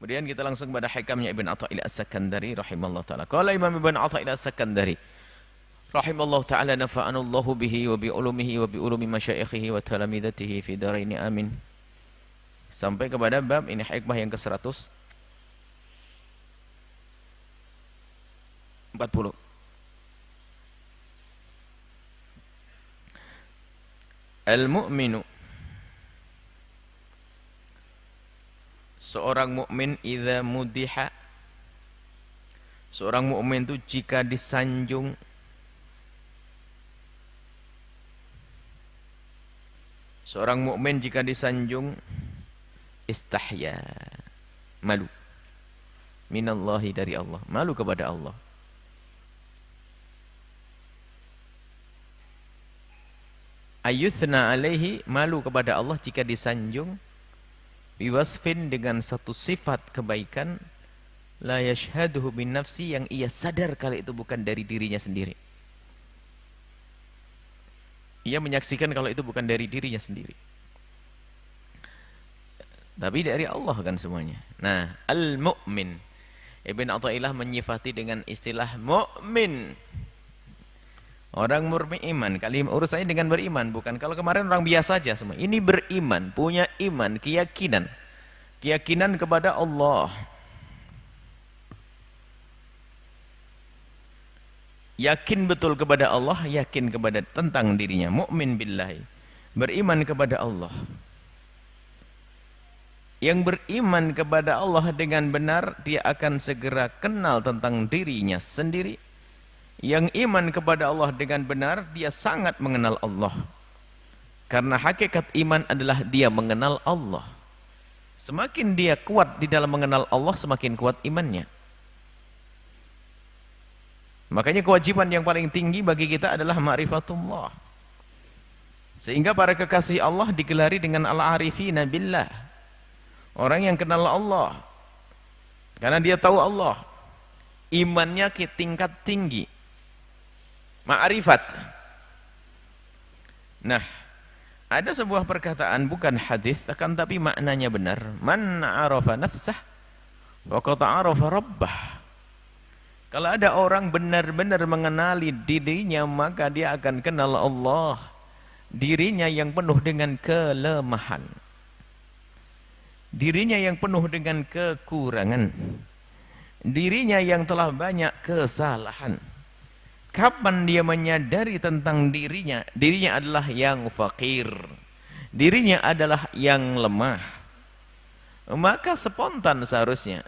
Kemudian kita langsung pada hikamnya Ibn Atha'illah As-Sakandari rahimallahu ta'ala. Qala Imam Ibn Atha'illah As-Sakandari rahimallahu ta'ala nafa'anallahu bihi wa bi ulumihi wa bi ulumi masyaikhihi wa talamidatihi fi daraini amin. Sampai kepada bab ini hikmah yang ke-140. Al-mu'minu, seorang mukmin idza mudiha, seorang mukmin itu jika disanjung, seorang mukmin jika disanjung istahya, malu minallahi, dari Allah, malu kepada Allah. Ayuthna alaihi, malu kepada Allah jika disanjung biwasfin, dengan satu sifat kebaikan, la yashhaduhu bin nafsi, yang ia sadar kalau itu bukan dari dirinya sendiri. Ia menyaksikan kalau itu bukan dari dirinya sendiri, tapi dari Allah kan semuanya. Nah, al-mu'min, Ibn Atha'illah menyifati dengan istilah mu'min, orang murni iman. Kali urusannya dengan beriman, bukan kalau kemarin orang biasa saja semua. Ini beriman, punya iman, keyakinan, keyakinan kepada Allah. Yakin betul kepada Allah, yakin kepada tentang dirinya, mukmin billahi, beriman kepada Allah. Yang beriman kepada Allah dengan benar, dia akan segera kenal tentang dirinya sendiri. Yang iman kepada Allah dengan benar, dia sangat mengenal Allah. Karena hakikat iman adalah dia mengenal Allah. Semakin dia kuat di dalam mengenal Allah, semakin kuat imannya. Makanya kewajiban yang paling tinggi bagi kita adalah ma'rifatullah. Sehingga para kekasih Allah digelari dengan al-arifina billah, orang yang kenal Allah. Karena dia tahu Allah, imannya ke tingkat tinggi, ma'rifat. Nah, ada sebuah perkataan, bukan hadis, akan tapi maknanya benar. Man arafa nafsah waqad arafa rabbah. Kalau ada orang benar-benar mengenali dirinya, maka dia akan kenal Allah. Dirinya yang penuh dengan kelemahan, dirinya yang penuh dengan kekurangan, dirinya yang telah banyak kesalahan. Kapan dia menyadari tentang dirinya, dirinya adalah yang fakir, dirinya adalah yang lemah, maka spontan seharusnya,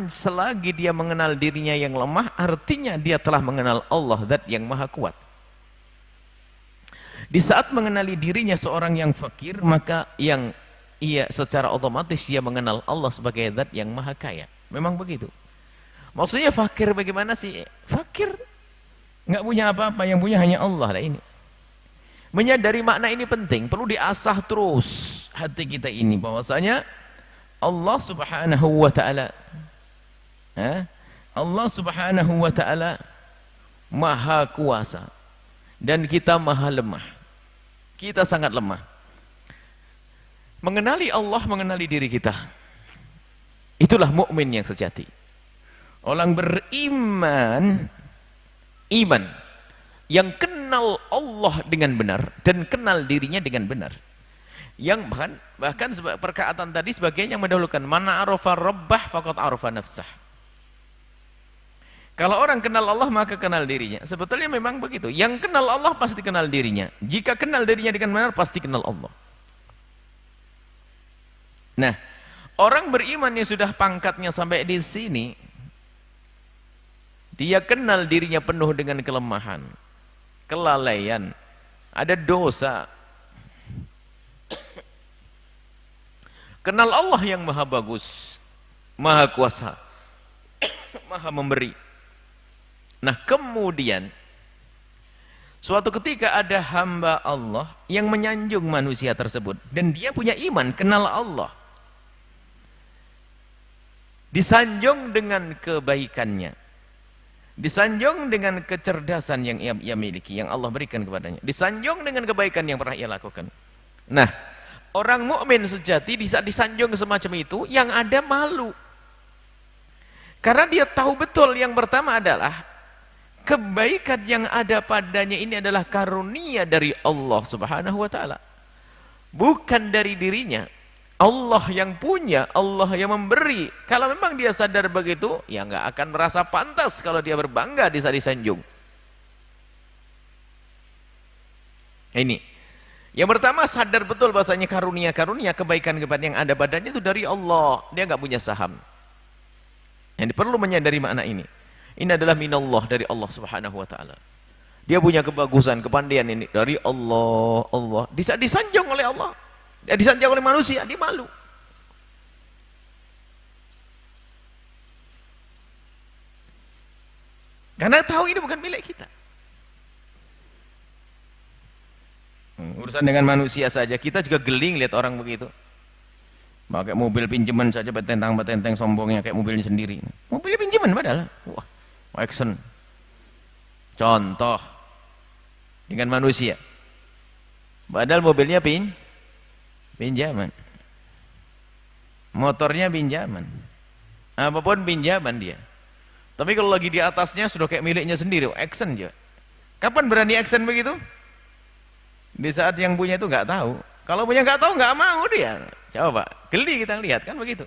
selagi dia mengenal dirinya yang lemah, artinya dia telah mengenal Allah, zat yang maha kuat. Di saat mengenali dirinya seorang yang fakir, maka yang ia secara otomatis dia mengenal Allah sebagai zat yang maha kaya. Memang begitu. Maksudnya fakir bagaimana sih? Fakir nggak punya apa-apa, yang punya hanya Allah lah ini. Menyadari makna ini penting, perlu diasah terus hati kita ini, bahwasanya Allah subhanahu wa ta'ala, Allah subhanahu wa ta'ala maha kuasa, dan kita maha lemah. Kita sangat lemah. Mengenali Allah, mengenali diri kita, itulah mukmin yang sejati. Orang beriman, iman yang kenal Allah dengan benar dan kenal dirinya dengan benar. Yang bahkan perkataan tadi sebagian yang mendahulukan, mana arafa rabbah faqad arafa nafsah. Kalau orang kenal Allah maka kenal dirinya. Sebetulnya memang begitu. Yang kenal Allah pasti kenal dirinya. Jika kenal dirinya dengan benar, pasti kenal Allah. Nah, orang beriman yang sudah pangkatnya sampai di sini, dia kenal dirinya penuh dengan kelemahan, kelalaian, ada dosa. Kenal Allah yang maha bagus, maha kuasa, maha memberi. Nah, kemudian suatu ketika ada hamba Allah yang menyanjung manusia tersebut, dan dia punya iman, kenal Allah, disanjung dengan kebaikannya, disanjung dengan kecerdasan yang ia miliki, yang Allah berikan kepadanya, disanjung dengan kebaikan yang pernah ia lakukan. Nah, Orang mukmin sejati di saat disanjung semacam itu, yang ada malu. Karena dia tahu betul yang pertama adalah kebaikan yang ada padanya ini adalah karunia dari Allah Subhanahu wa taala. Bukan dari dirinya. Allah yang punya, Allah yang memberi. Kalau memang dia sadar begitu, ya nggak akan merasa pantas kalau dia berbangga di saat disanjung. Ini. Yang pertama sadar betul bahasanya karunia-karunia kebaikan-kebaikan yang ada badannya itu dari Allah. Dia nggak punya saham. Yang perlu menyadari makna ini. Ini adalah minallah dari Allah Subhanahu wa taala. Dia punya kebagusan, kepandaian ini dari Allah. Allah disanjung oleh Allah. Dia disanjung oleh manusia, dia malu. Karena tahu ini bukan milik kita. Urusan dengan manusia saja, kita juga geling lihat orang begitu. Pakai mobil pinjaman saja betentang-betenteng sombongnya kayak mobilnya sendiri. Mobilnya pinjaman padahal. Wah, action. Contoh dengan manusia. Padahal mobilnya pinjaman. Motornya pinjaman. Apapun pinjaman dia. Tapi kalau lagi di atasnya sudah kayak miliknya sendiri, action juga. Kapan berani action begitu? Di saat yang punya itu nggak tahu. Kalau punya nggak tahu, nggak mau dia. Coba, geli kita lihat kan begitu.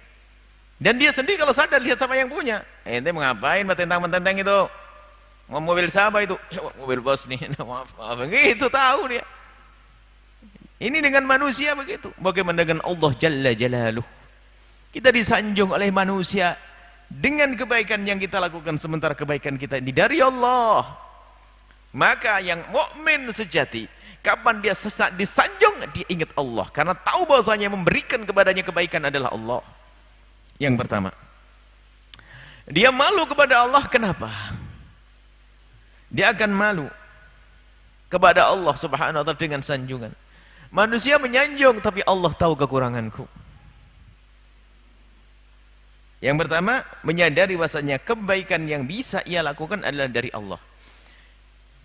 Dan dia sendiri kalau sadar lihat sama yang punya. Ente mengapain betentang-betenteng itu? Mau mobil siapa itu? Ya, mobil bos nih. Maaf, begitu tahu dia. Ini dengan manusia begitu. Bagaimana dengan Allah Jalla Jalaluh? Kita disanjung oleh manusia dengan kebaikan yang kita lakukan, sementara kebaikan kita ini dari Allah. Maka yang mukmin sejati, kapan dia sesak disanjung, dia ingat Allah, karena tahu bahwasanya memberikan kepadanya kebaikan adalah Allah. Yang pertama, dia malu kepada Allah. Kenapa? Dia akan malu kepada Allah Subhanahu wa taala dengan sanjungan. Manusia menyanjung, tapi Allah tahu kekuranganku. Yang pertama, menyadari bahwasanya kebaikan yang bisa ia lakukan adalah dari Allah.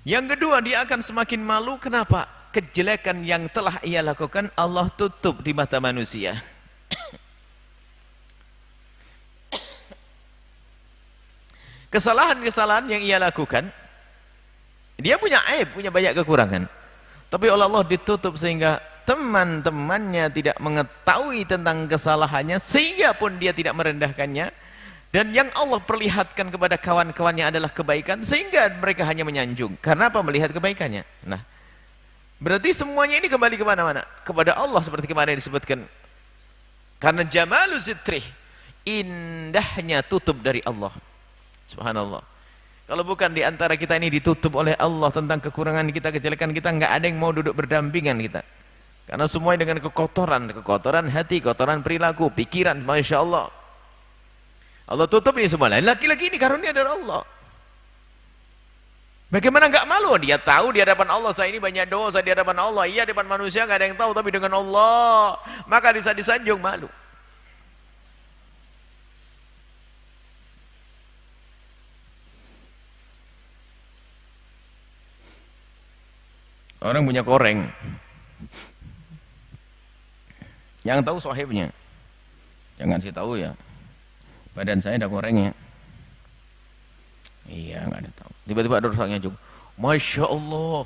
Yang kedua, dia akan semakin malu. Kenapa? Kejelekan yang telah ia lakukan Allah tutup di mata manusia. Kesalahan-kesalahan yang ia lakukan, dia punya aib, punya banyak kekurangan, tapi oleh Allah ditutup sehingga teman-temannya tidak mengetahui tentang kesalahannya, sehingga pun dia tidak merendahkannya. Dan yang Allah perlihatkan kepada kawan-kawannya adalah kebaikan, sehingga mereka hanya menyanjung. Karena apa? Melihat kebaikannya. Nah, berarti semuanya ini kembali kemana-mana? Kepada Allah, seperti kemarin disebutkan. Karena jamalu sitrih, indahnya tutup dari Allah. Subhanallah. Kalau bukan di antara kita ini ditutup oleh Allah tentang kekurangan kita, kejelekan kita, nggak ada yang mau duduk berdampingan kita. Karena semuanya dengan kekotoran hati, kotoran perilaku, pikiran, Masya Allah. Allah tutup ini semua. Laki-laki ini karunia dari Allah. Bagaimana nggak malu? Dia tahu di hadapan Allah, saya ini banyak dosa di hadapan Allah. Iya, di hadapan manusia nggak ada yang tahu, tapi dengan Allah, maka disanjung malu. Orang punya koreng, yang tahu sahibnya, jangan sih tahu ya, badan saya ada korengnya. Iya, nggak ada tahu. Tiba-tiba ada rusaknya juga. Masya Allah,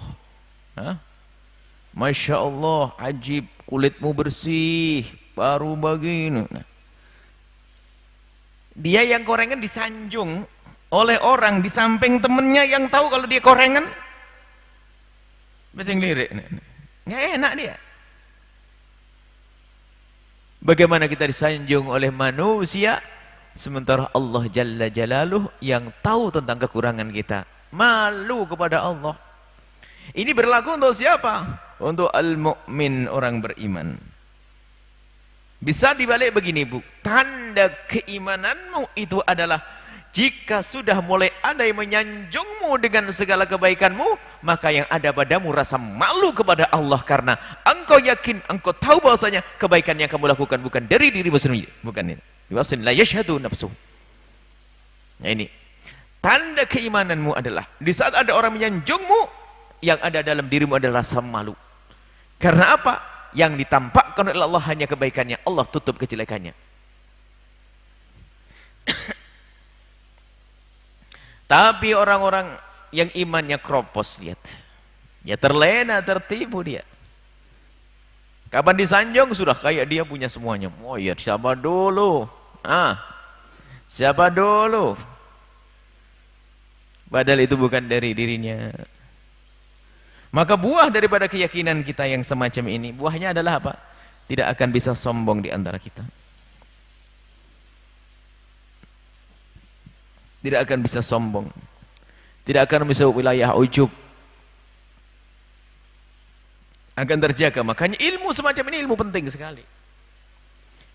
hah? Masya Allah, ajib, kulitmu bersih, baru begini. Nah, dia yang korengan disanjung oleh orang di samping temennya yang tahu kalau dia korengan. Betul lirik, nggak enak dia. Bagaimana kita disanjung oleh manusia, sementara Allah Jalla Jalaluh yang tahu tentang kekurangan kita, malu kepada Allah. Ini berlaku untuk siapa? Untuk al-mu'min, orang beriman. Bisa dibalik begini, Bu, tanda keimananmu itu adalah jika sudah mulai ada yang menyanjungmu dengan segala kebaikanmu, maka yang ada padamu rasa malu kepada Allah, karena engkau yakin, engkau tahu bahwasanya kebaikan yang kamu lakukan bukan dari dirimu sendiri, bukan ini. Wasin la yashhadu nafsu. Nah, ini tanda keimananmu adalah di saat ada orang menyanjungmu, yang ada dalam dirimu adalah rasa malu. Karena apa? yang ditampakkan oleh Allah hanya kebaikannya, Allah tutup kejelekannya. Tapi orang-orang yang imannya kropos, lihat, ya terlena, tertipu dia. Kapan disanjung sudah kayak dia punya semuanya. Oh ya, siapa dulu? Siapa dulu? Padahal itu bukan dari dirinya. Maka buah daripada keyakinan kita yang semacam ini, buahnya adalah apa? Tidak akan bisa sombong di antara kita. Tidak akan bisa sombong. Tidak akan bisa wilayah ujub. Akan terjaga. Makanya ilmu semacam ini ilmu penting sekali.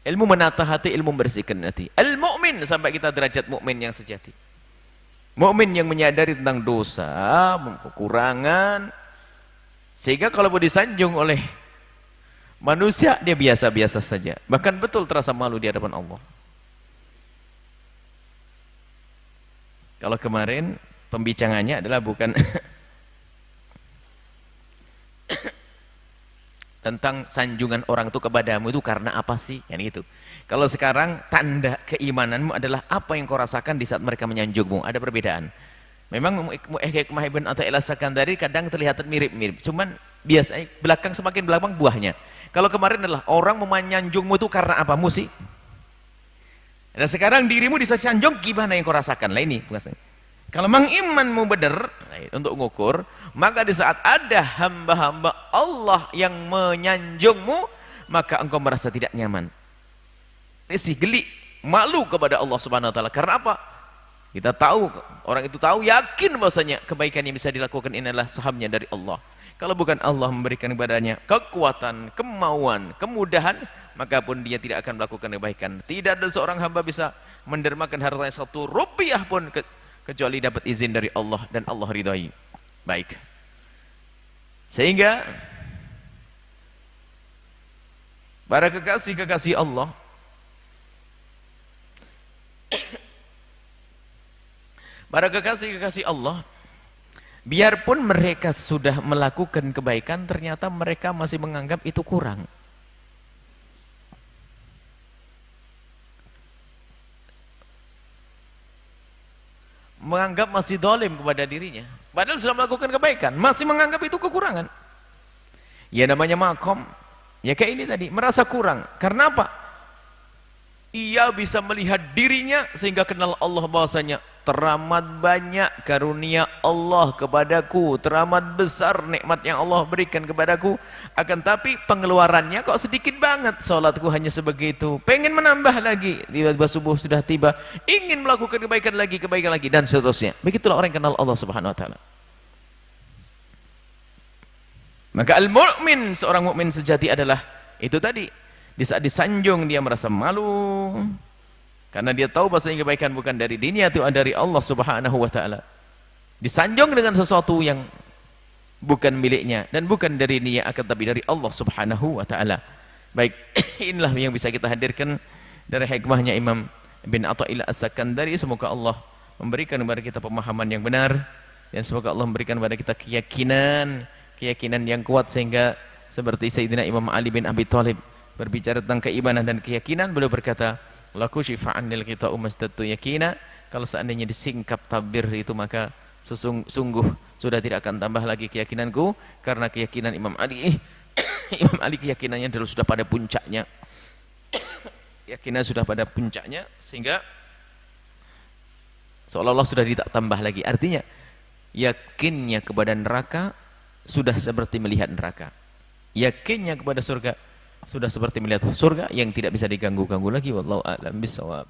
Ilmu menata hati, ilmu membersihkan hati. Al-mu'min, sampai kita derajat mukmin yang sejati. Mukmin yang menyadari tentang dosa, kekurangan, sehingga kalau mau disanjung oleh manusia, dia biasa-biasa saja. Bahkan betul terasa malu di hadapan Allah. Kalau kemarin pembicaranya adalah bukan tentang sanjungan orang itu kepadamu itu karena apa sih? Kan gitu. Kalau sekarang tanda keimananmu adalah apa yang kau rasakan di saat mereka menyanjungmu. Ada perbedaan. Memang hikmah Ibn Athaillah Sakandari kadang terlihat mirip-mirip. Cuman biasanya semakin belakang buahnya. Kalau kemarin adalah orang menyanjungmu itu karena apa? Musik. Dan sekarang dirimu disanjung, gimana yang kau rasakan? Lah ini kalau memang imanmu benar untuk mengukur, maka di saat ada hamba-hamba Allah yang menyanjungmu, maka engkau merasa tidak nyaman, risih, geli, malu kepada Allah Subhanahu wa taala. Karena apa? Kita tahu, orang itu tahu, yakin bahwasanya kebaikan yang bisa dilakukan ini adalah sahamnya dari Allah. Kalau bukan Allah memberikan kepadanya kekuatan, kemauan, kemudahan, maka pun dia tidak akan melakukan kebaikan. Tidak ada seorang hamba bisa mendermakan hartanya 1 rupiah pun kecuali dapat izin dari Allah dan Allah ridhai. Baik. Sehingga para kekasih-kekasih Allah, para kekasih-kekasih Allah, biarpun mereka sudah melakukan kebaikan, ternyata mereka masih menganggap itu kurang. Menganggap masih dolim kepada dirinya, padahal sudah melakukan kebaikan, masih menganggap itu kekurangan. Ya namanya makom, ya kayak ini tadi, merasa kurang. Karena apa? Ia bisa melihat dirinya sehingga kenal Allah bahwasanya teramat banyak karunia Allah kepadaku, teramat besar nikmat yang Allah berikan kepadaku, akan tapi pengeluarannya kok sedikit banget, sholatku hanya sebegitu, pengen menambah lagi, tiba-tiba subuh sudah tiba, ingin melakukan kebaikan lagi, dan seterusnya. Begitulah orang yang kenal Allah Subhanahu wa taala. Maka al-mu'min, seorang mukmin sejati adalah itu tadi, di saat disanjung dia merasa malu, karena dia tahu bahwasanya kebaikan bukan dari dirinya, itu dari Allah Subhanahu wa taala. Disanjung dengan sesuatu yang bukan miliknya dan bukan dari dirinya, akan tapi dari Allah Subhanahu wa taala. Baik, inilah yang bisa kita hadirkan dari hikmahnya Imam Ibn Athaillah As-Sakandari. Semoga Allah memberikan kepada kita pemahaman yang benar, dan semoga Allah memberikan kepada kita keyakinan yang kuat, sehingga seperti Sayyidina Imam Ali bin Abi Thalib berbicara tentang keimanan dan keyakinan, beliau berkata, laku syifa'anil kita umastatu yakina, kalau seandainya disingkap tabir itu maka sungguh sudah tidak akan tambah lagi keyakinanku, karena keyakinan Imam Ali Imam Ali keyakinannya dulu sudah pada puncaknya, keyakinan sudah pada puncaknya, sehingga seolah-olah sudah tidak tambah lagi. Artinya yakinnya kepada neraka sudah seperti melihat neraka, yakinnya kepada surga sudah seperti melihat surga yang tidak bisa diganggu-ganggu lagi. Wallahu a'lam bishawab.